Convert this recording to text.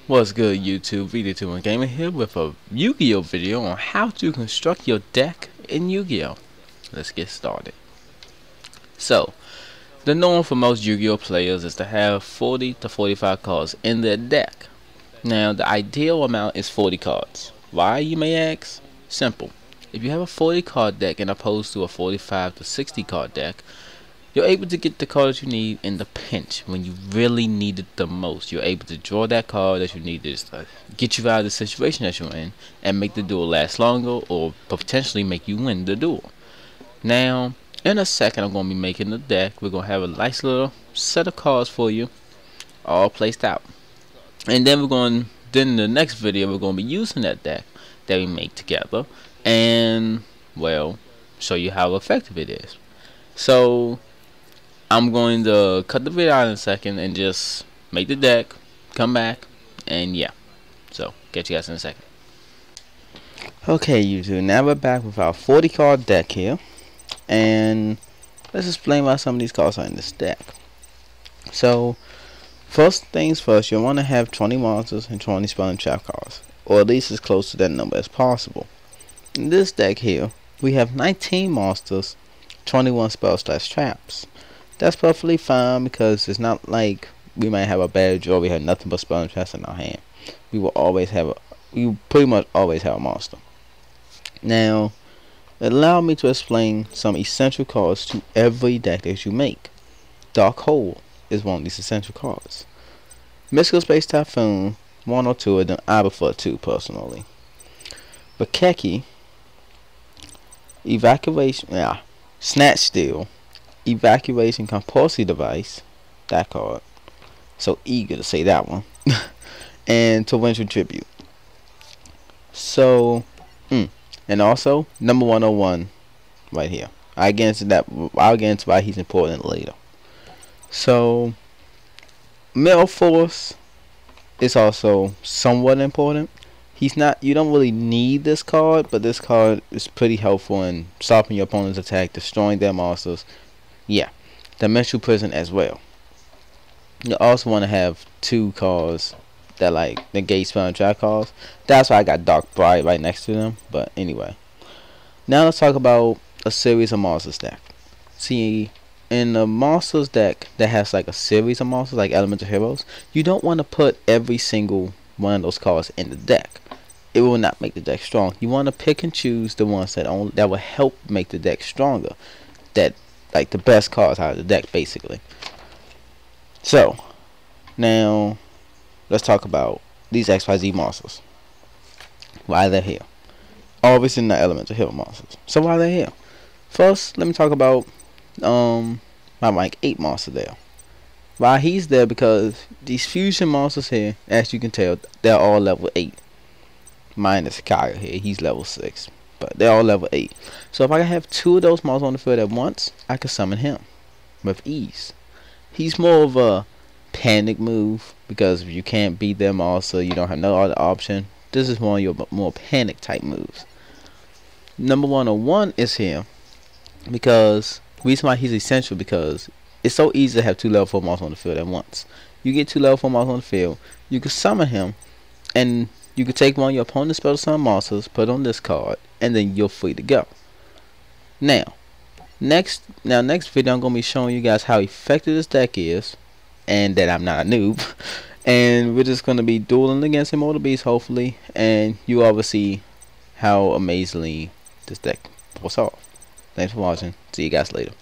What's good, YouTube? VD21 Gamer here with a Yu-Gi-Oh video on how to construct your deck in Yu-Gi-Oh. Let's get started. So, the norm for most Yu-Gi-Oh players is to have 40 to 45 cards in their deck. Now, the ideal amount is 40 cards. Why, you may ask? Simple. If you have a 40 card deck and opposed to a 45 to 60 card deck, you're able to get the cards you need in the pinch when you really need it the most. You're able to draw that card that you need to get you out of the situation that you're in and make the duel last longer or potentially make you win the duel. Now, in a second, I'm going to be making the deck. We're going to have a nice little set of cards for you, all placed out. And then in the next video, we're going to be using that deck that we make together and, well, show you how effective it is. So, I'm going to cut the video out in a second and just make the deck, come back, and yeah. So, catch you guys in a second. Okay, YouTube, now we're back with our 40 card deck here. And let's explain why some of these cards are in this deck. So, first things first, you'll want to have 20 monsters and 20 spell and trap cards, or at least as close to that number as possible. In this deck here, we have 19 monsters, 21 spells/traps. That's perfectly fine because it's not like we might have a bad draw. We have nothing but spell and traps in our hand. We pretty much always have a monster. Now, allow me to explain some essential cards to every deck that you make. Dark Hole is one of these essential cards. Mystical Space Typhoon, one or two of them. I prefer two personally. Bakeki, Snatch Steal, Evacuation Compulsory Device, that card, so eager to say that one, and Torrential Tribute. So, and also number 101 right here. I'll get into why he's important later. So, Metal Force is also somewhat important. You don't really need this card, but this card is pretty helpful in stopping your opponent's attack, destroying their monsters. Yeah, Dimensional Prison as well. You also want to have two cards that negate spell and trap cards. That's why I got Dark Bright right next to them. But anyway, now let's talk about a series of monsters deck. See, in a monsters deck that has a series of monsters like Elemental Heroes, you don't want to put every single one of those cards in the deck. It will not make the deck strong. You want to pick and choose the ones that will help make the deck stronger. That the best cards out of the deck, basically. So, now let's talk about these XYZ monsters. Why they're here. Obviously not Elemental Hero monsters. So why they're here? First, let me talk about my rank 8 monster there. Why he's there, because these fusion monsters here, as you can tell, they're all level 8. Minus Kaya here, he's level 6. But they're all level 8. So if I have two of those monsters on the field at once, I can summon him with ease. He's more of a panic move, because if you can't beat them monster, you don't have no other option. This is one of your more panic type moves. Number 101 is here because reason why he's essential, because it's so easy to have two level 4 monsters on the field at once. You get two level 4 monsters on the field, you can summon him, and you can take one of your opponent's spell summon monsters, put on this card, and then you're free to go. Now, next video I'm going to be showing you guys how effective this deck is, and that I'm not a noob. And we're just going to be dueling against Immortal Beast, hopefully, and you all will see how amazingly this deck pulls off. Thanks for watching. See you guys later.